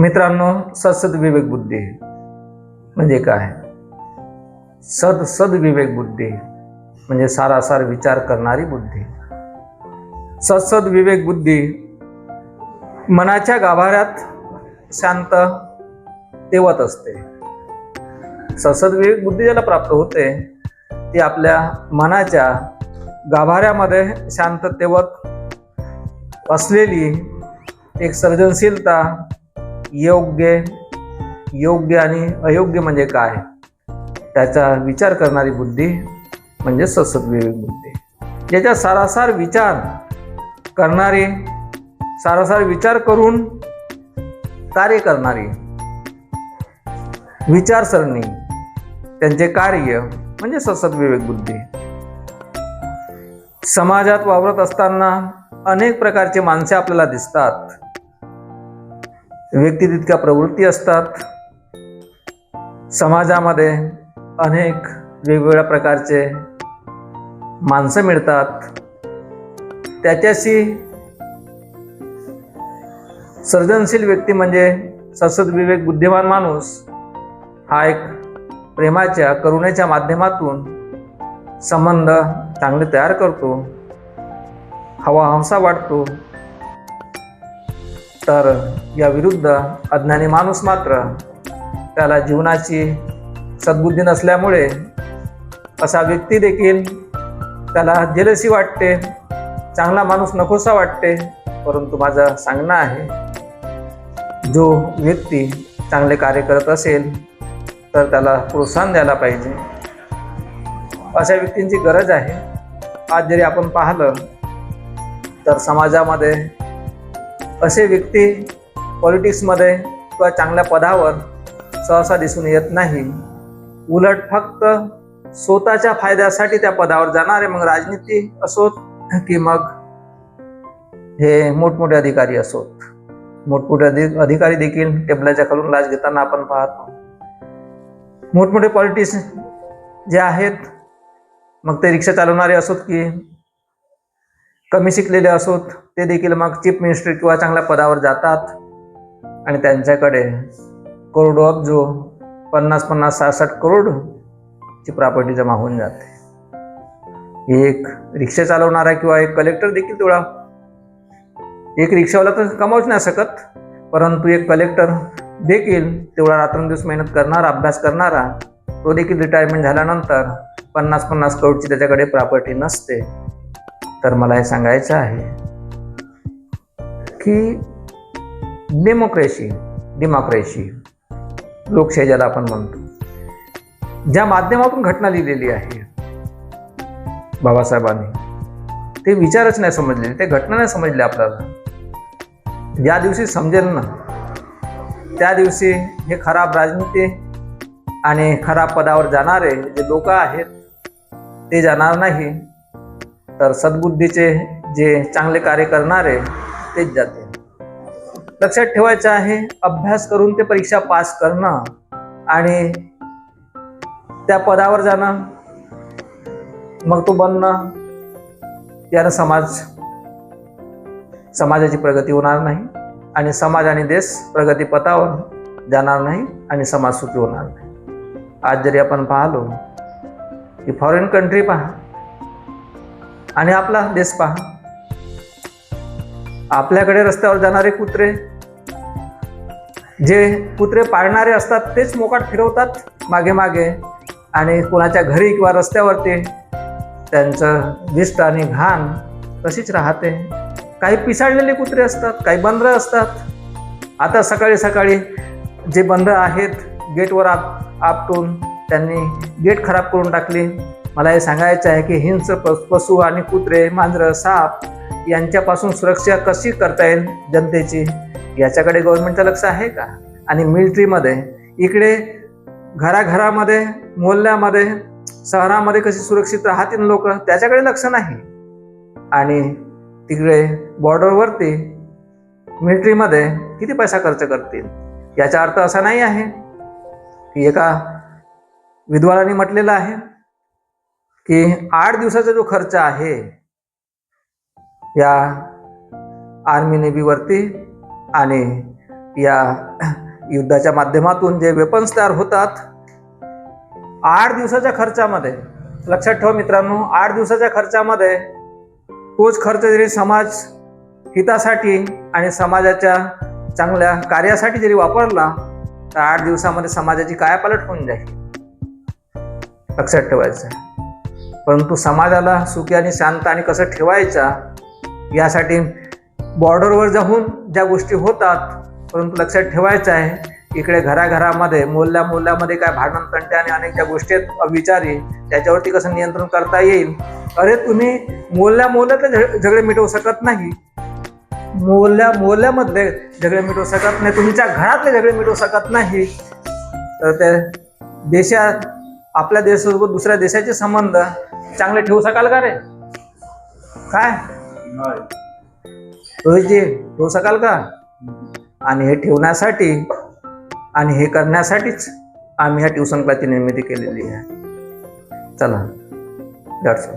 मित्रांनो, सद्विवेक बुद्धी म्हणजे काय? सद्विवेक बुद्धी म्हणजे सारासार विचार करणारी बुद्धी. सद्विवेक बुद्धी मनाच्या गाभाऱ्यात शांत तेवत असते. सद्विवेक बुद्धी ज्याला प्राप्त होते ती आपल्या मनाच्या गाभाऱ्यामध्ये शांत तेवत असलेली एक सर्जनशीलता, योग्य आणि अयोग्य म्हणजे काय त्याचा विचार करणारी बुद्धी म्हणजे सद्विवेक बुद्धी. ज्याच्या सारासार विचार करणारी, सारासार विचार करून कार्य करणारी विचारसरणी, त्यांचे कार्य म्हणजे सद्विवेक बुद्धी. समाजात वावरत असताना अनेक प्रकारचे माणसे आपल्याला दिसतात. व्यक्ती तितक्या प्रवृत्ती असतात. समाजामध्ये अनेक वेगवेगळ्या प्रकारचे माणसं मिळतात. त्याच्याशी सर्जनशील व्यक्ती म्हणजे सद्विवेक बुद्धिमान माणूस हा एक प्रेमाच्या, करुणेच्या माध्यमातून संबंध चांगले तयार करतो, हवा हंसा वाटतो. तर या विरुद्ध अज्ञानी माणूस मात्र त्याला जीवनाची सद्बुद्धी नसल्यामुळे असा व्यक्ती देखील त्याला जेलसी वाटते, चांगला माणूस नकोसा वाटते. परंतु माझं सांगणं आहे, जो व्यक्ती चांगले कार्य करत असेल तर त्याला प्रोत्साहन द्यायला पाहिजे. अशा व्यक्तींची गरज आहे. आज जरी आपण पाहिलं तर समाजामध्ये असे व्यक्ती पॉलिटिक्समध्ये किंवा चांगल्या पदावर सहसा दिसून येत नाही. उलट फक्त स्वतःच्या फायद्यासाठी त्या पदावर जाणारे, मग राजनीती असोत की मग हे मोठमोठे अधिकारी असोत, मोठमोठे अधिकारी देखील टेबलाच्या खालून लाच घेताना आपण पाहतो. मोठमोठे पॉलिटिशियन जे आहेत, मग ते रिक्षा चालवणारे असोत की कमी शिकलेले असोत, ते देखील मग चीफ मिनिस्टर किंवा चांगल्या पदावर जातात आणि त्यांच्याकडे करोडो अब्जो 50-50, 60-60 करोडची प्रॉपर्टी जमा होऊन जाते. एक रिक्षा चालवणारा किंवा एक कलेक्टर देखील तेवढा, एक रिक्षावाला तर कमावूच नाही शकत, परंतु एक कलेक्टर देखील तेवढा रात्रंदिवस मेहनत करणारा, अभ्यास करणारा, तो देखील रिटायरमेंट झाल्यानंतर 50-50 करोडची त्याच्याकडे प्रॉपर्टी नसते. तर मला हे सांगायचं आहे की डेमोक्रेसी लोकशाही ज्याला आपण म्हणतो, ज्या माध्यमातून घटना लिहिलेली आहे बाबासाहेबांनी, ते विचारच नाही समजले, ते घटना नाही समजले. आपल्याला ज्या दिवशी समजेल ना त्या दिवशी हे खराब राजनीती आणि खराब पदावर जाणारे जे लोक आहेत ते जाणार नाही, तर सद्बुद्धीचे जे चांगले कार्य करणारे तेच जाते. लक्षात ठेवायचं आहे, अभ्यास करून ते परीक्षा पास करणं आणि त्या पदावर जाणं, मग तो बनणं, यानं समाजाची प्रगती होणार नाही आणि समाज आणि देश प्रगतीपथावर जाणार नाही आणि समाज सुखी होणार नाही. आज जरी आपण पाहलो की फॉरेन कंट्री पहा आणि आपला देश पहा, आपल्याकडे रस्त्यावर जाणारे कुत्रे, जे कुत्रे पाळणारे असतात तेच मोकाट फिरवतात मागे मागे, आणि कोणाच्या घरी किंवा रस्त्यावरती त्यांचं विष्ट आणि घाण तशीच राहते. काही पिसाळलेले कुत्रे असतात, काही बंदरं असतात. आता सकाळी सकाळी जे बंदरं आहेत गेटवर आपटून त्यांनी गेट खराब करून टाकली. मला हे सांगायचं आहे की हिंस्र पशु आणि कुत्रे, मांजरं, साप यांच्यापासून सुरक्षा कशी करता येईल जनतेची, याच्याकडे गव्हर्नमेंटचं लक्ष आहे का? आणि मिलिटरीमध्ये इकडे घराघरामध्ये, मोहल्ल्यामध्ये, शहरामध्ये कशी सुरक्षित राहतील लोक, त्याच्याकडे लक्ष नाही. आणि तिकडे बॉर्डरवरती मिलिटरीमध्ये किती पैसा खर्च करतील. याचा अर्थ असा नाही आहे की एका विद्वानाने म्हटलेलं आहे की 8 दिवसाचा जो खर्च आहे या आर्मी नेव्हीवरती आणि या युद्धाच्या माध्यमातून जे वेपन्स तयार होतात, 8 दिवसाच्या खर्चामध्ये, लक्षात ठेवा मित्रांनो, 8 दिवसाच्या खर्चामध्ये तोच खर्च जरी समाज हितासाठी आणि समाजाच्या चांगल्या कार्यासाठी जरी वापरला तर 8 दिवसामध्ये समाजाची कायापालट होऊन जाईल, लक्षात ठेवायचं. परंतु समाजाला सुखी आणि शांत आणि कसं ठेवायचा यासाठी बॉर्डरवर जाऊन ज्या गोष्टी होतात, परंतु लक्षात ठेवायचं आहे इकडे घराघरामध्ये मोहल्ल्यामध्ये काय भांडण तंटे आणि अनेक ज्या गोष्टी आहेत अविचारी, त्याच्यावरती कसं नियंत्रण करता येईल. अरे तुम्ही मोहल्ल्यातले झगडे मिटवू शकत नाही, मोहल्ल्यामधले झगडे मिटवू शकत नाही, तुमच्या घरातले झगडे मिटवू शकत नाही, तर ते देशात आपल्या देशासोबत दुसऱ्या देशाचे संबंध चांगले ठेवू शकाल का रे? काय रोहितजी ठेवू शकाल का? आणि हे ठेवण्यासाठी आणि हे करण्यासाठीच आम्ही ह्या ट्युशन क्लासची निर्मिती केलेली आहे. चला, दॅट्स ऑल.